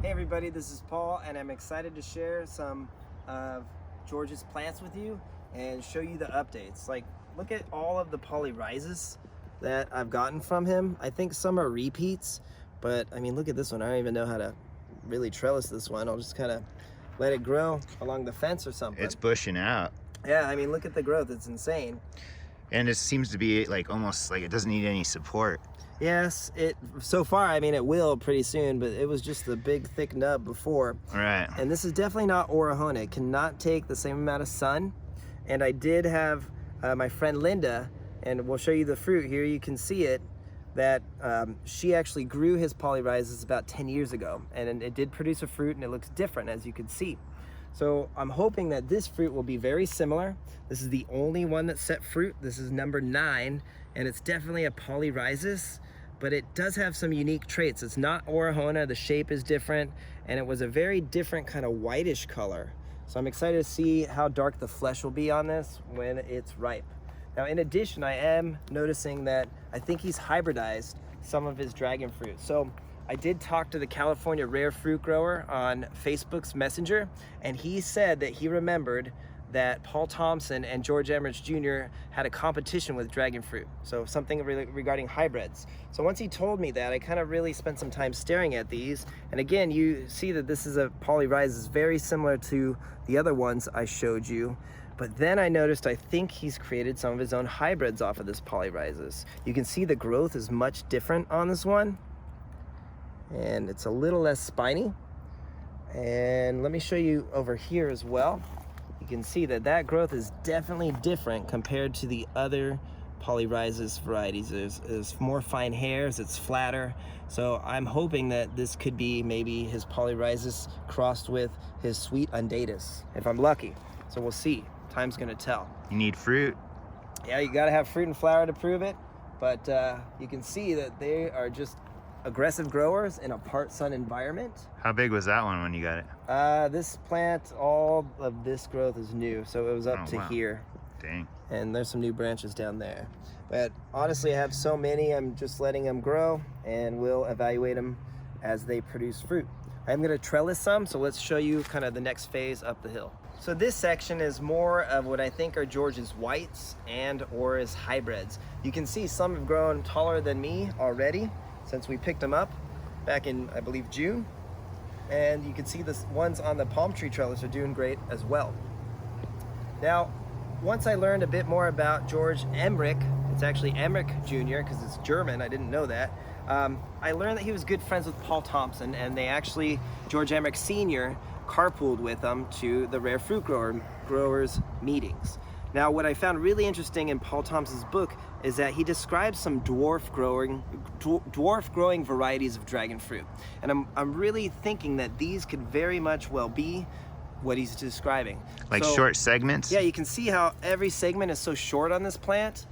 Hey everybody, this is Paul and I'm excited to share some of George's plants with you and show you the updates. Like, look at all of the Polyrises that I've gotten from him. I think some are repeats, but I mean, look at this one. I don't even know how to really trellis this one. I'll just kind of let it grow along the fence or something. It's bushing out. Yeah, I mean, look at the growth. It's insane. And it seems to be like almost like it doesn't need any support. Yes, so far, I mean, it will pretty soon, but it was just the big thick nub before. Right. And this is definitely not Orahona. It cannot take the same amount of sun. And I did have my friend Linda, and we'll show you the fruit here. You can see it, that she actually grew his Polyrises about 10 years ago. And it did produce a fruit, and it looks different, as you can see. So I'm hoping that this fruit will be very similar. This is the only one that set fruit. This is number 9, and it's definitely a Polyrises, but it does have some unique traits. It's not Orahona, the shape is different, and it was a very different kind of whitish color. So I'm excited to see how dark the flesh will be on this when it's ripe. Now, in addition, I am noticing that I think he's hybridized some of his dragon fruit. So I did talk to the California rare fruit grower on Facebook's Messenger, and he said that he remembered that Paul Thompson and George Emerich Jr. had a competition with dragon fruit. So something regarding hybrids. So once he told me that, I kind of really spent some time staring at these. And again, you see that this is a Polyrises very similar to the other ones I showed you. But then I noticed, I think he's created some of his own hybrids off of this Polyrises. You can see the growth is much different on this one, and it's a little less spiny. And let me show you over here as well. You can see that that growth is definitely different compared to the other Polyrises varieties. There's more fine hairs, it's flatter. So I'm hoping that this could be maybe his Polyrises crossed with his sweet undatus, if I'm lucky. So we'll see, time's gonna tell. You need fruit. Yeah, you gotta have fruit and flower to prove it, but you can see that they are just aggressive growers in a part sun environment. How big was that one when you got it? This plant, all of this growth is new, so it was up to here. Dang. And there's some new branches down there. But honestly, I have so many, I'm just letting them grow, and we'll evaluate them as they produce fruit. I'm gonna trellis some, so let's show you kind of the next phase up the hill. So this section is more of what I think are George's whites and or his hybrids. You can see some have grown taller than me already since we picked them up back in, I believe, June. And you can see the ones on the palm tree trellis are doing great as well. Now, once I learned a bit more about George Emerich, it's actually Emerich Jr. because it's German, I didn't know that. I learned that he was good friends with Paul Thompson, and they actually, George Emerich Sr. carpooled with them to the rare fruit growers meetings. Now, what I found really interesting in Paul Thompson's book is that he describes some dwarf growing varieties of dragon fruit. And I'm really thinking that these could very much well be what he's describing. Like short segments? Yeah, you can see how every segment is so short on this plant,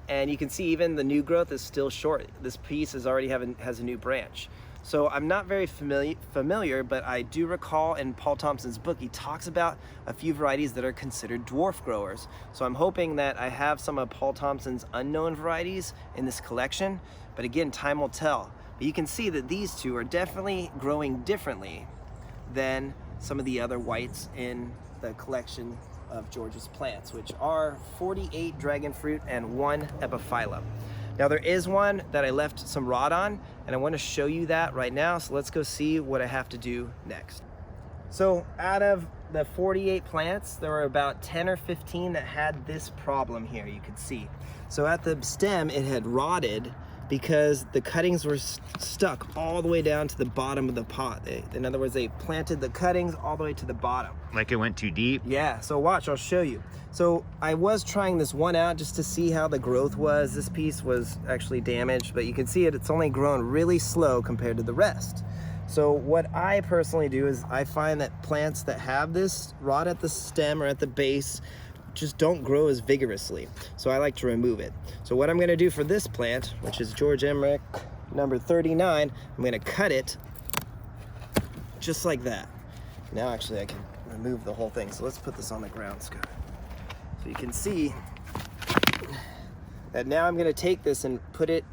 and you can see even the new growth is still short. This piece has already has a new branch. So I'm not very familiar, but I do recall in Paul Thompson's book, he talks about a few varieties that are considered dwarf growers. So I'm hoping that I have some of Paul Thompson's unknown varieties in this collection, but again, time will tell. But you can see that these two are definitely growing differently than some of the other whites in the collection of George's plants, which are 48 dragon fruit and 1 epiphyllum. Now there is one that I left some rot on, and I want to show you that right now, so let's go see what I have to do next. So out of the 48 plants, there were about 10 or 15 that had this problem here, you can see. So at the stem, it had rotted because the cuttings were stuck all the way down to the bottom of the pot. In other words, they planted the cuttings all the way to the bottom. Like it went too deep? Yeah, so watch, I'll show you. So I was trying this one out just to see how the growth was. This piece was actually damaged, but you can see it's only grown really slow compared to the rest. So what I personally do is I find that plants that have this rot at the stem or at the base just don't grow as vigorously. So I like to remove it. So what I'm gonna do for this plant, which is George Emerich number 39, I'm gonna cut it just like that. Now actually I can remove the whole thing. So let's put this on the ground, Scott. So you can see that now I'm gonna take this and put it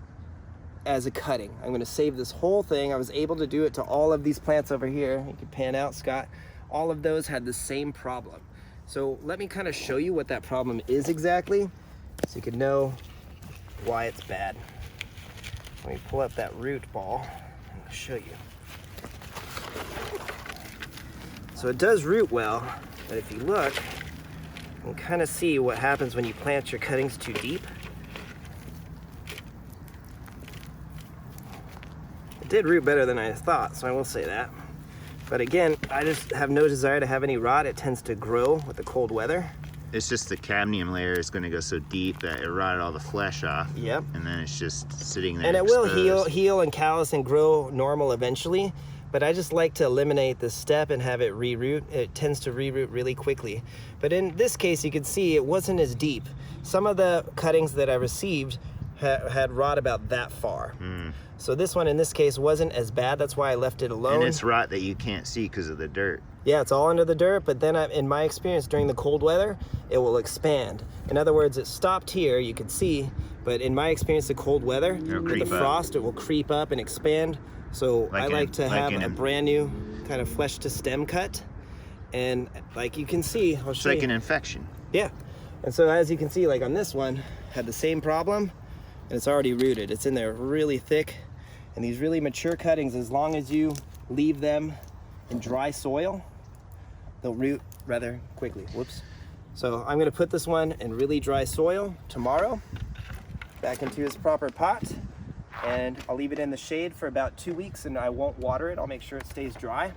as a cutting. I'm gonna save this whole thing. I was able to do it to all of these plants over here. You can pan out, Scott. All of those had the same problem. So let me kind of show you what that problem is exactly, so you can know why it's bad. Let me pull up that root ball and I'll show you. So it does root well, but if you look, you can kind of see what happens when you plant your cuttings too deep. It did root better than I thought, so I will say that. But again, I just have no desire to have any rot. It tends to grow with the cold weather. It's just the cadmium layer is going to go so deep that it rotted all the flesh off. Yep. And then it's just sitting there And it exposed. will heal and callus and grow normal eventually. But I just like to eliminate this step and have it re-root. It tends to re-root really quickly. But in this case, you can see it wasn't as deep. Some of the cuttings that I received had rot about that far. So this one in this case wasn't as bad. That's why I left it alone. And it's rot that you can't see because of the dirt. Yeah, it's all under the dirt, but then in my experience during the cold weather, it will expand. In other words, it stopped here, you can see, but in my experience, the cold weather, with the frost, it will creep up and expand. So I like to have a brand new kind of flesh to stem cut. And like you can see, I'll show you. It's like an infection. Yeah. And so as you can see, like on this one, had the same problem, and it's already rooted. It's in there really thick. And these really mature cuttings, as long as you leave them in dry soil, they'll root rather quickly. Whoops. So I'm gonna put this one in really dry soil tomorrow, back into its proper pot, and I'll leave it in the shade for about 2 weeks, and I won't water it. I'll make sure it stays dry,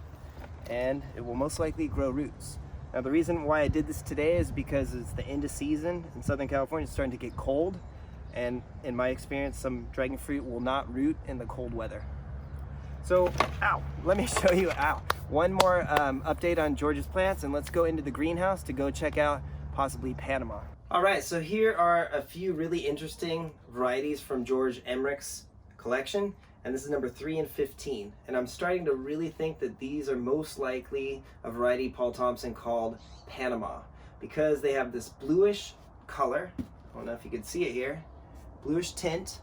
and it will most likely grow roots. Now the reason why I did this today is because it's the end of season in Southern California. It's starting to get cold, and in my experience, some dragon fruit will not root in the cold weather. So, let me show you, one more update on George's plants, and let's go into the greenhouse to go check out possibly Panama. All right, so here are a few really interesting varieties from George Emerich's collection, and this is number 3 and 15. And I'm starting to really think that these are most likely a variety Paul Thompson called Panama, because they have this bluish color. I don't know if you can see it here. Bluish tint,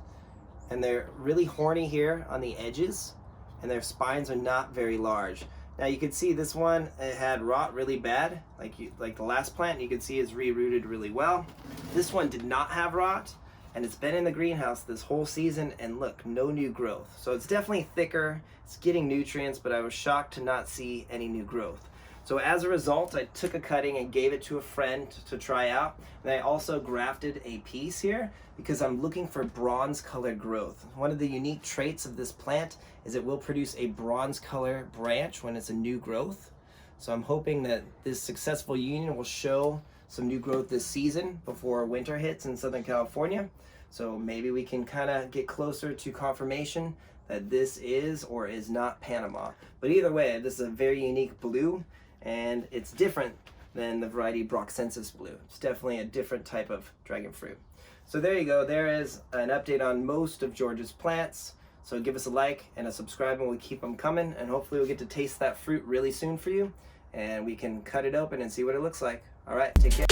and they're really horny here on the edges, and their spines are not very large. Now you can see this one, it had rot really bad, like the last plant. You can see it's re-rooted really well. This one did not have rot, and it's been in the greenhouse this whole season, and look, no new growth. So it's definitely thicker, it's getting nutrients, but I was shocked to not see any new growth. So as a result, I took a cutting and gave it to a friend to try out. And I also grafted a piece here because I'm looking for bronze colored growth. One of the unique traits of this plant is it will produce a bronze color branch when it's a new growth. So I'm hoping that this successful union will show some new growth this season before winter hits in Southern California. So maybe we can kind of get closer to confirmation that this is or is not Panama. But either way, this is a very unique blue, and it's different than the variety Broxensis blue. It's definitely a different type of dragon fruit. So there you go. There is an update on most of George's plants. So give us a like and a subscribe, and we'll keep them coming. And hopefully we'll get to taste that fruit really soon for you, and we can cut it open and see what it looks like. All right, take care.